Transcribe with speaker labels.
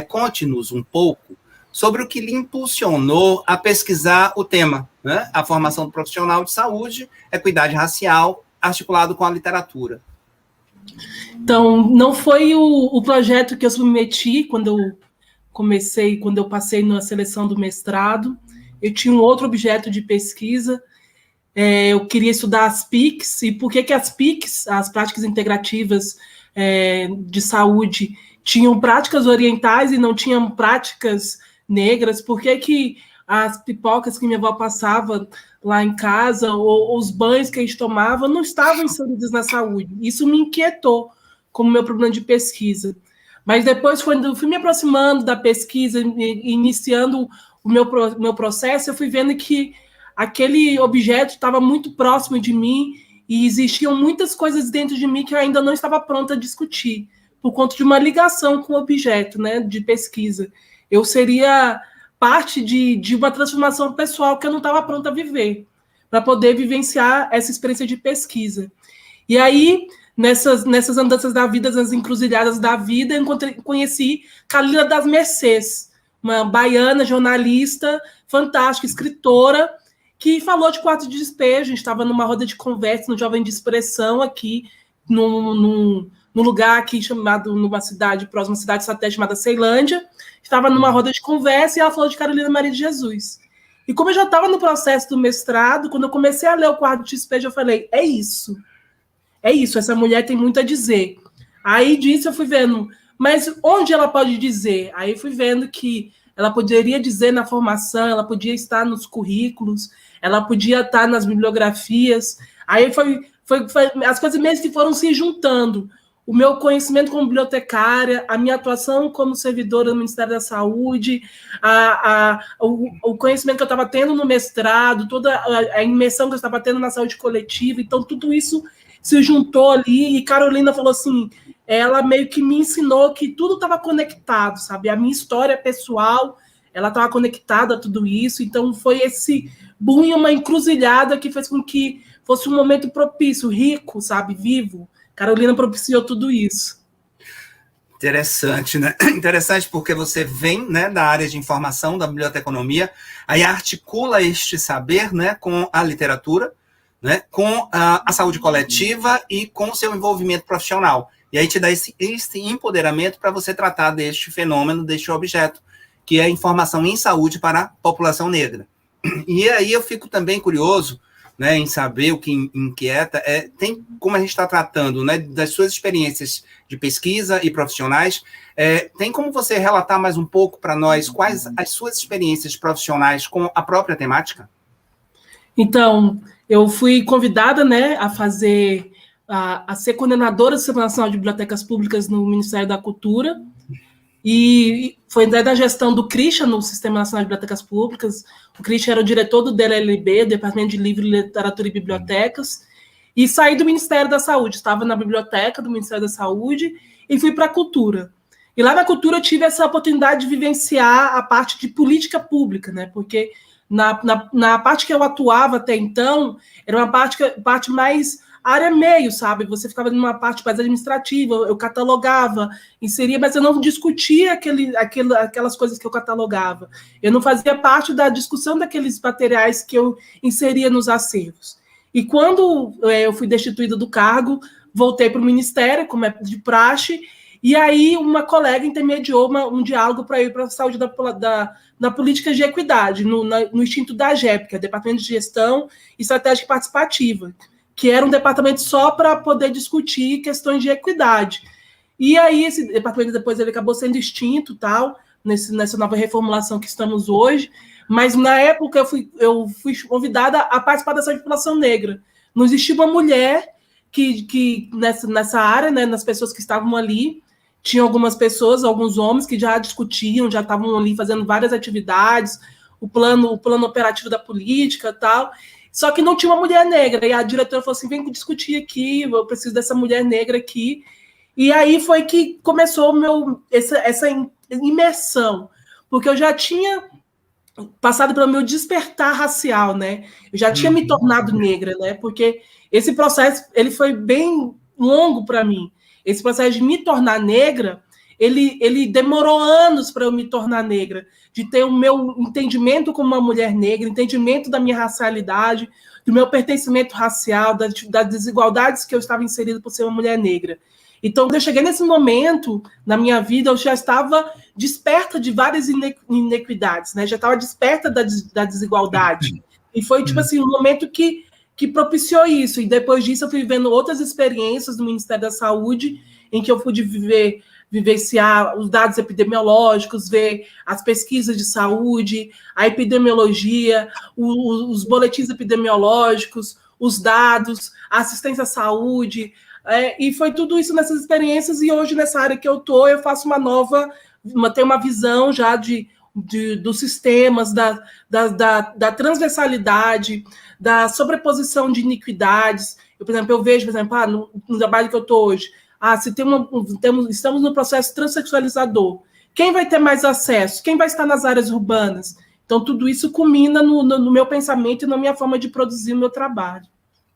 Speaker 1: Conte-nos um pouco sobre o que lhe impulsionou a pesquisar o tema, né? A formação do profissional de saúde, equidade racial, articulado com a literatura.
Speaker 2: Então, não foi o projeto que eu submeti quando eu passei na seleção do mestrado. Eu tinha um outro objeto de pesquisa. Eu queria estudar as PICs, e por que as PICs, as práticas integrativas de saúde, tinham práticas orientais e não tinham práticas negras? Por que as pipocas que minha avó passava lá em casa, ou os banhos que a gente tomava, não estavam inseridos na saúde? Isso me inquietou como meu problema de pesquisa. Mas depois, quando eu fui me aproximando da pesquisa, iniciando o meu processo, eu fui vendo que aquele objeto estava muito próximo de mim e existiam muitas coisas dentro de mim que eu ainda não estava pronta a discutir, por conta de uma ligação com o objeto, né, de pesquisa. Eu seria parte de uma transformação pessoal que eu não estava pronta a viver, para poder vivenciar essa experiência de pesquisa. E aí, nessas andanças da vida, nas encruzilhadas da vida, eu conheci Carolina das Mercês, uma baiana, jornalista, fantástica, escritora, que falou de quarto de despejo. A gente estava numa roda de conversa no Jovem de Expressão, aqui, num lugar aqui chamado, numa cidade, próxima cidade satélite chamada Ceilândia. Estava numa roda de conversa e ela falou de Carolina Maria de Jesus. E como eu já estava no processo do mestrado, quando eu comecei a ler o quarto de despejo, eu falei, é isso, essa mulher tem muito a dizer. Aí disso eu fui vendo, mas onde ela pode dizer? Aí fui vendo que ela poderia dizer na formação, ela podia estar nos currículos, ela podia estar nas bibliografias. Aí foi as coisas mesmo que foram se juntando. O meu conhecimento como bibliotecária, a minha atuação como servidora do Ministério da Saúde, o conhecimento que eu estava tendo no mestrado, toda a imersão que eu estava tendo na saúde coletiva. Então, tudo isso se juntou ali, e Carolina falou assim, ela meio que me ensinou que tudo estava conectado, sabe? A minha história pessoal, ela estava conectada a tudo isso. Então, foi esse boom, uma encruzilhada que fez com que fosse um momento propício, rico, sabe? Vivo. Carolina propiciou tudo isso.
Speaker 1: Interessante, né? Interessante porque você vem, né, da área de informação, da biblioteconomia, aí articula este saber, né, com a literatura, né, com a saúde coletiva e com o seu envolvimento profissional. E aí te dá esse empoderamento para você tratar deste fenômeno, deste objeto, que é a informação em saúde para a população negra. E aí eu fico também curioso, né, em saber o que inquieta, tem como a gente está tratando, né, das suas experiências de pesquisa e profissionais, tem como você relatar mais um pouco para nós quais as suas experiências profissionais com a própria temática?
Speaker 2: Então, eu fui convidada, né, a ser coordenadora do Sistema Nacional de Bibliotecas Públicas no Ministério da Cultura, e foi da gestão do Christian no Sistema Nacional de Bibliotecas Públicas. O Christian era o diretor do DLLB, Departamento de Livro, Literatura e Bibliotecas, e saí do Ministério da Saúde, estava na biblioteca do Ministério da Saúde, e fui para a Cultura. E lá na Cultura eu tive essa oportunidade de vivenciar a parte de política pública, né, porque na parte que eu atuava até então, era uma parte mais área meio, sabe? Você ficava numa parte mais administrativa, eu catalogava, inseria, mas eu não discutia aquelas coisas que eu catalogava. Eu não fazia parte da discussão daqueles materiais que eu inseria nos acervos. E quando eu fui destituída do cargo, voltei para o Ministério, como é de praxe, e aí uma colega intermediou um diálogo para ir para a saúde na política de equidade, no Instituto da AGEP, que é o Departamento de Gestão e Estratégia Participativa, que era um departamento só para poder discutir questões de equidade. E aí esse departamento depois ele acabou sendo extinto, tal, nessa nova reformulação que estamos hoje, mas na época eu fui convidada a participar dessa população negra. Não existia uma mulher que nessa área, né, nas pessoas que estavam ali, tinha algumas pessoas, alguns homens que já discutiam, já estavam ali fazendo várias atividades, o plano operativo da política, tal. Só que não tinha uma mulher negra. E a diretora falou assim, vem discutir aqui, eu preciso dessa mulher negra aqui. E aí foi que começou essa imersão, porque eu já tinha passado pelo meu despertar racial, né? Eu já tinha me tornado negra, né? Porque esse processo ele foi bem longo para mim. Esse processo de me tornar negra, ele demorou anos para eu me tornar negra, de ter o meu entendimento como uma mulher negra, entendimento da minha racialidade, do meu pertencimento racial, das desigualdades que eu estava inserida por ser uma mulher negra. Então, quando eu cheguei nesse momento na minha vida, eu já estava desperta de várias inequidades, né? Já estava desperta da desigualdade. E foi, tipo assim, um momento que propiciou isso. E depois disso, eu fui vivendo outras experiências no Ministério da Saúde, em que eu pude vivenciar os dados epidemiológicos, ver as pesquisas de saúde, a epidemiologia, os boletins epidemiológicos, os dados, a assistência à saúde, e foi tudo isso nessas experiências, e hoje nessa área que eu estou, eu faço tenho uma visão já dos sistemas, da transversalidade, da sobreposição de iniquidades. Por exemplo, eu vejo, no trabalho que eu estou hoje, se estamos no processo transexualizador, quem vai ter mais acesso? Quem vai estar nas áreas urbanas? Então, tudo isso culmina no meu pensamento e na minha forma de produzir o meu trabalho.